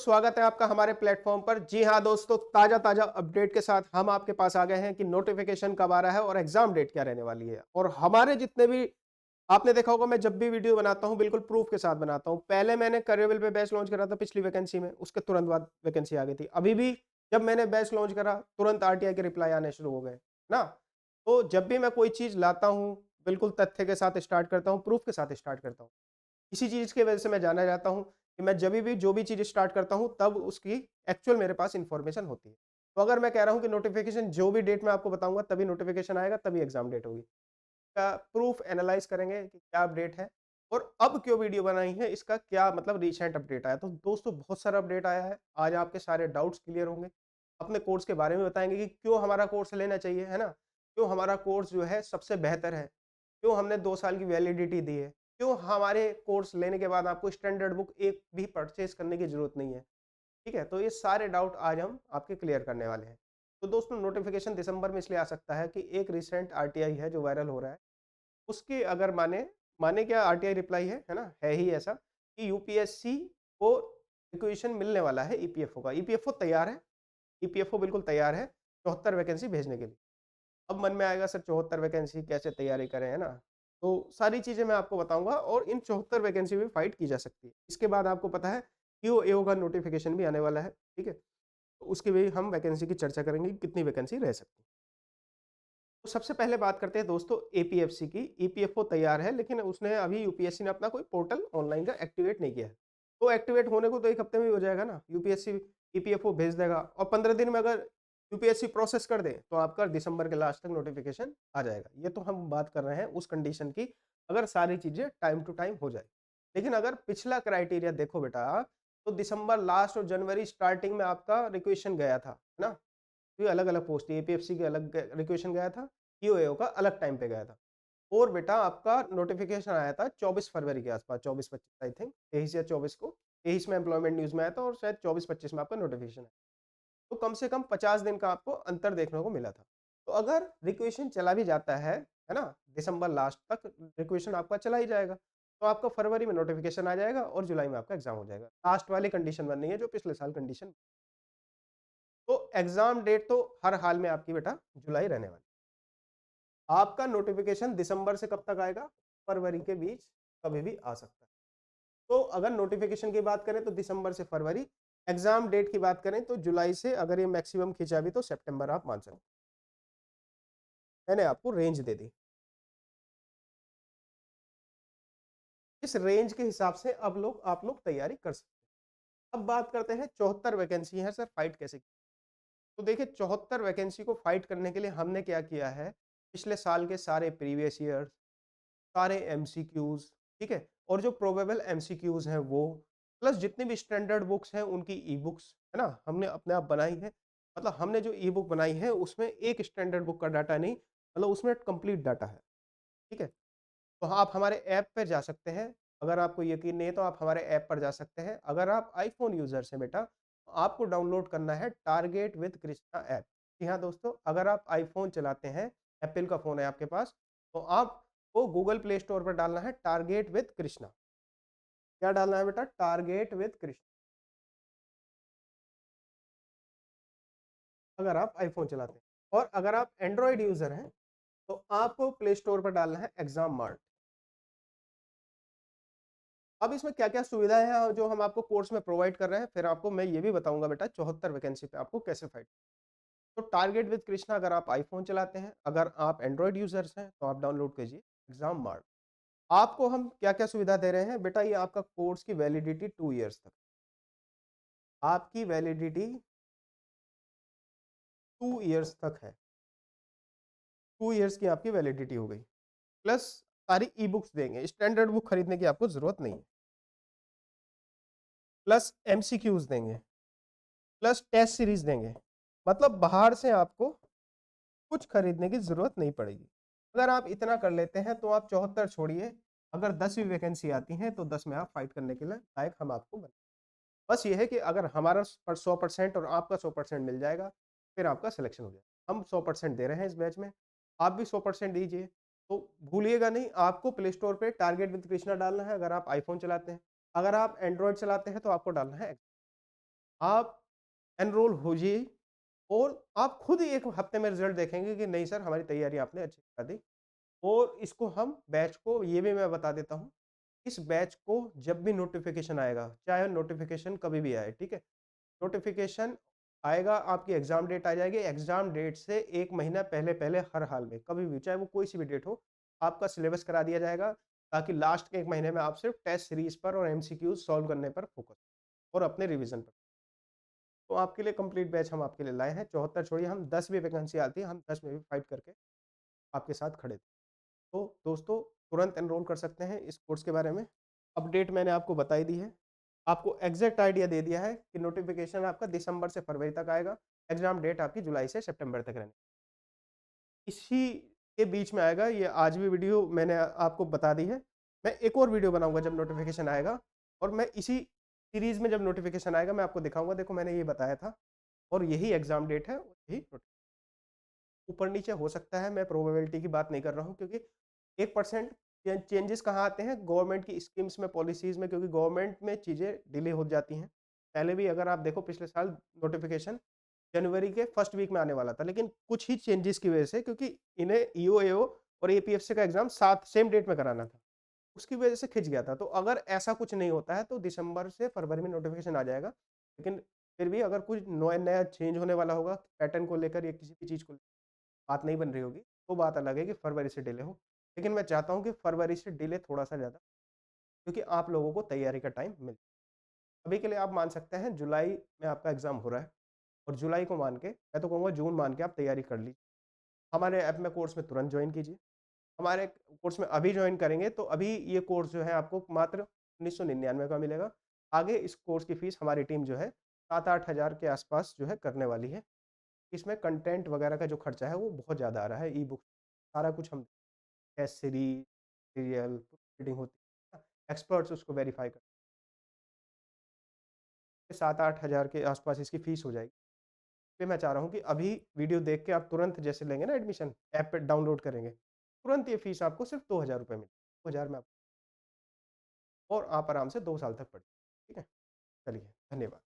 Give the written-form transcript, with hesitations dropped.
स्वागत है आपका हमारे प्लेटफॉर्म पर। जी हाँ दोस्तों, ताजा ताजा अपडेट के साथ हम आपके पास आ गए हैं कि नोटिफिकेशन कब आ रहा है और एग्जाम डेट क्या रहने वाली है। और हमारे जितने भी आपने देखा होगा, मैं जब भी वीडियो बनाता हूं बिल्कुल प्रूफ के साथ बनाता हूं। पहले मैंने करियरविल पे बैच लॉन्च करा था पिछली वैकेंसी में, उसके तुरंत बाद वैकेंसी आ गई थी। अभी भी जब मैंने बैच लॉन्च करा तुरंत आरटीआई के रिप्लाई आने शुरू हो गए ना। तो जब भी मैं कोई चीज लाता हूं बिल्कुल तथ्य के साथ स्टार्ट करता हूं, प्रूफ के साथ स्टार्ट करता हूं। इसी चीज़ की वजह से मैं जाना जाता हूँ कि मैं जभी भी जो भी चीज़ स्टार्ट करता हूँ तब उसकी एक्चुअल मेरे पास इन्फॉर्मेशन होती है। तो अगर मैं कह रहा हूँ कि नोटिफ़िकेशन जो भी डेट मैं आपको बताऊँगा तभी नोटिफ़िकेशन आएगा, तभी एग्ज़ाम डेट होगी। का प्रूफ एनालाइज़ करेंगे कि क्या अपडेट है और अब क्यों वीडियो बनाई है, इसका क्या मतलब रिसेंट अपडेट आया। तो दोस्तों बहुत सारा अपडेट आया है। आज आपके सारे डाउट्स क्लियर होंगे। अपने कोर्स के बारे में बताएँगे कि क्यों हमारा कोर्स लेना चाहिए, है ना? क्यों हमारा कोर्स जो है सबसे बेहतर है। क्यों हमने 2 साल की वैलिडिटी दी है। क्यों हमारे कोर्स लेने के बाद आपको स्टैंडर्ड बुक एक भी परचेज़ करने की ज़रूरत नहीं है। ठीक है? तो ये सारे डाउट आज हम आपके क्लियर करने वाले हैं। तो दोस्तों नोटिफ़िकेशन दिसंबर में इसलिए आ सकता है कि एक रिसेंट आरटीआई है जो वायरल हो रहा है। उसके अगर माने माने क्या आरटीआई रिप्लाई है ना? है ही ऐसा कि यूपीएससी को रिक्वेशन मिलने वाला है ईपीएफओ का। ईपीएफओ तैयार है, ईपीएफओ बिल्कुल तैयार है 74 वैकेंसी भेजने के लिए। अब मन में आएगा सर 74 वैकेंसी कैसे तैयारी करें, है ना? तो सारी चीज़ें मैं आपको बताऊँगा और इन 74 वैकेंसी में फाइट की जा सकती है। इसके बाद आपको पता है ईओएओ का नोटिफ़िकेशन भी आने वाला है, ठीक है? तो उसकी भी हम वैकेंसी की चर्चा करेंगे कि कितनी वैकेंसी रह सकती है। तो सबसे पहले बात करते हैं दोस्तों एपीएफसी की। ईपीएफओ तैयार है लेकिन उसने अभी यूपीएससी ने अपना कोई पोर्टल ऑनलाइन का एक्टिवेट नहीं किया है। तो एक्टिवेट होने को तो 1 हफ्ते में ही हो जाएगा ना। यूपीएससी ईपीएफओ भेज देगा और 15 दिन में अगर यूपीएससी प्रोसेस कर दे तो आपका दिसंबर के लास्ट तक नोटिफिकेशन आ जाएगा। ये तो हम बात कर रहे हैं उस कंडीशन की, अगर सारी चीज़ें टाइम टू टाइम हो जाए। लेकिन अगर पिछला क्राइटेरिया देखो बेटा, तो दिसंबर लास्ट और जनवरी स्टार्टिंग में आपका रिक्वेशन गया था, है ना? ये अलग-अलग पोस्ट एपीएफसी के अलग रिक्वेशन गया था, ईओएओ का अलग टाइम पे गया था। और बेटा आपका नोटिफ़िकेशन आया था 24 फरवरी के आस-पास, 24-25 आई थिंक 23 या 24 को। 23 में एम्प्लॉयमेंट न्यूज़ में आया था और शायद 24-25 में आपका नोटिफ़िकेशन आया। तो कम से कम 50 दिन का आपको अंतर देखने को मिला था। तो अगर रिक्वेशन चला भी जाता है ना? दिसंबर लास्ट तक रिक्वेशन आपका चला ही जाएगा। तो आपका फरवरी में नोटिफ़िकेशन आ जाएगा और जुलाई में आपका एग्ज़ाम हो जाएगा। लास्ट वाली कंडीशन बननी है जो पिछले साल कंडीशन। तो एग्ज़ाम डेट तो हर हाल में आपकी बेटा जुलाई रहने वाली। आपका नोटिफ़िकेशन दिसंबर से कब तक आएगा? फरवरी के बीच कभी भी आ सकता है। तो अगर नोटिफ़िकेशन की बात करें तो दिसंबर से फरवरी, एग्ज़ाम डेट की बात करें तो जुलाई से अगर ये मैक्सिमम खींचा भी तो सितंबर आप मान सकते हैं। मैंने आपको रेंज दे दी। इस रेंज के हिसाब से अब लोग आप लोग तैयारी कर सकते हैं। अब बात करते हैं 74 वैकेंसी है सर फाइट कैसे की? तो देखिए 74 वैकेंसी को फाइट करने के लिए हमने क्या किया है, पिछले साल के सारे प्रीवियस ईयर सारे एमसीक्यूज़, ठीक है? और जो प्रोबेबल एमसीक्यूज़ हैं वो, प्लस जितनी भी स्टैंडर्ड बुक्स हैं उनकी ई-बुक्स, है ना? हमने अपने आप बनाई है। मतलब हमने जो ई-बुक बनाई है उसमें एक स्टैंडर्ड बुक का डाटा नहीं, मतलब उसमें कंप्लीट डाटा है, ठीक है? तो आप हमारे ऐप पे जा सकते हैं। अगर आपको यकीन नहीं है तो आप हमारे ऐप पर जा सकते हैं। अगर आप आईफ़ोन यूज़र्स हैं बेटा, तो आपको डाउनलोड करना है टारगेट विद कृष्णा ऐप। जी हाँ दोस्तों, अगर आप आईफ़ोन चलाते हैं, एप्पल का फ़ोन है आपके पास, तो आपको गूगल प्ले स्टोर पर डालना है टारगेट विद कृष्णा। क्या डालना है बेटा? टारगेट विद कृष्णा, अगर आप आईफ़ोन चलाते हैं। और अगर आप एंड्रॉयड यूज़र हैं, तो आपको प्ले स्टोर पर डालना है एग्ज़ाम मार्ट। अब इसमें क्या-क्या सुविधाएँ हैं जो हम आपको कोर्स में प्रोवाइड कर रहे हैं, फिर आपको मैं ये भी बताऊँगा बेटा 74 वैकेंसी पे आपको कैसे फाइट। तो टारगेट विद कृष्णा अगर आप आईफ़ोन चलाते हैं, अगर आप एंड्रॉयड यूज़र्स हैं, तो आप डाउनलोड कीजिए एग्ज़ाम मार्ट। आपको हम क्या-क्या सुविधा दे रहे हैं? बेटा ये आपका कोर्स की वैलिडिटी 2 इयर्स तक। आपकी वैलिडिटी 2 इयर्स तक है। 2 इयर्स की आपकी वैलिडिटी हो गई। प्लस सारी ई-बुक्स देंगे, स्टैंडर्ड बुक खरीदने की आपको ज़रूरत नहीं है। प्लस एमसीक्यूज़ देंगे, प्लस टेस्ट सीरीज़ देंगे। मतलब बाहर से आपको कुछ खरीदने की ज़रूरत नहीं पड़ेगी। अगर आप इतना कर लेते हैं तो आप 74 छोड़िए, अगर 10 भी वैकेंसी आती हैं तो 10 में आप फाइट करने के लिए लायक हम आपको बना। बस ये है कि अगर हमारा 100% और आपका 100% मिल जाएगा, फिर आपका सिलेक्शन हो जाएगा। हम 100% दे रहे हैं इस बैच में, आप भी 100% दीजिए। तो भूलिएगा नहीं, आपको प्ले स्टोर पे टारगेट विद कृष्णा डालना है अगर आप आईफ़ोन चलाते हैं। अगर आप एंड्रॉयड चलाते हैं तो आपको डालना है आप एनरोल होजिए और आप खुद ही 1 हफ्ते में रिज़ल्ट देखेंगे कि नहीं सर हमारी तैयारी आपने अच्छी करा दी। और इसको हम बैच को ये भी मैं बता देता हूँ, इस बैच को जब भी नोटिफ़िकेशन आएगा, चाहे नोटिफ़िकेशन कभी भी आए, ठीक है? नोटिफ़िकेशन आएगा, आपकी एग्ज़ाम डेट आ जाएगी, एग्ज़ाम डेट से 1 महीना पहले-पहले हर हाल में, कभी भी, चाहे वो कोई सी भी डेट हो, आपका सिलेबस करा दिया जाएगा, ताकि लास्ट के 1 महीने में आप सिर्फ़ टेस्ट सीरीज़ पर और एमसीक्यूज़ सॉल्व करने पर फोकस और अपने रिवीजन पर। तो आपके लिए कंप्लीट बैच हम आपके लिए लाए हैं, 74 छोड़िए, हम 10 भी वैकेंसी आती है, हम 10 में भी फाइट करके आपके साथ खड़े। तो दोस्तों, तुरंत एनरोल कर सकते हैं इस कोर्स के बारे में। अपडेट मैंने आपको बता ही दी है। आपको एग्ज़ैक्ट आइडिया दे दिया है कि नोटिफ़िकेशन आपका दिसंबर से फरवरी तक आएगा, एग्ज़ाम डेट आपकी जुलाई से सितंबर तक रहनी। इसी के बीच में आएगा, ये आज भी वीडियो मैंने आपको बता दी है। मैं एक और वीडियो बनाऊँगा जब नोटिफ़िकेशन आएगा और मैं इसी सीरीज़ में जब नोटिफ़िकेशन आएगा मैं आपको दिखाऊँगा, देखो मैंने ये बताया था और यही एग्ज़ाम डेट है, यही ऊपर-नीचे हो सकता है, मैं प्रोबेबिलिटी की बात नहीं कर रहा हूँ क्योंकि 1% चेंजेस कहाँ आते हैं? गवर्नमेंट की स्कीम्स में, पॉलिसीज़ में, क्योंकि गवर्नमेंट में चीज़ें डिले हो जाती हैं। पहले भी अगर आप देखो पिछले साल नोटिफ़िकेशन जनवरी के फर्स्ट वीक में आने वाला था, लेकिन कुछ ही चेंजेस की वजह से, क्योंकि इन्हें ईओ, एओ और एपीएफसी का एग्ज़ाम साथ सेम डेट में कराना था, उसकी वजह से खिंच गया था। तो अगर ऐसा कुछ नहीं होता है तो दिसंबर से फरवरी में नोटिफ़िकेशन आ जाएगा। लेकिन फिर भी अगर कुछ नया चेंज होने वाला होगा पैटर्न को लेकर या किसी भी चीज़ को बात नहीं बन रही होगी, तो बात अलग है कि फरवरी से डिले हो। लेकिन मैं चाहता हूँ कि फरवरी से डिले थोड़ा-सा ज़्यादा, क्योंकि आप लोगों को तैयारी का टाइम मिले। अभी के लिए आप मान सकते हैं जुलाई में आपका एग्ज़ाम हो रहा है और जुलाई को मान के, मैं तो कहूँगा जून मान के आप तैयारी कर लीजिए। हमारे ऐप में कोर्स में तुरंत जॉइन कीजिए। हमारे कोर्स में अभी जॉइन करेंगे तो अभी ये कोर्स जो है आपको मात्र 1999 का मिलेगा। आगे इस कोर्स की फ़ीस हमारी टीम जो है 7-8 हज़ार के आस-पास जो है करने वाली है। इसमें कंटेंट वगैरह का जो खर्चा है वो बहुत ज़्यादा आ रहा है, ई-बुक सारा कुछ हम, टेस्ट सीरीज़, सीरियल, रीडिंग होती है, एक्सपर्ट्स उसको वेरीफ़ाई करते हैं। 7-8 हज़ार के आस-पास इसकी फ़ीस हो जाएगी। इसलिए मैं चाह रहा हूँ कि अभी वीडियो देख के आप तुरंत जैसे लेंगे ना एडमिशन, ऐप पे डाउनलोड करेंगे, तुरंत ये फ़ीस आपको सिर्फ़ ₹2000 में, 2000 में आप, और आप आराम से 2 साल तक पढ़िए। ठीक है? चलिए, धन्यवाद।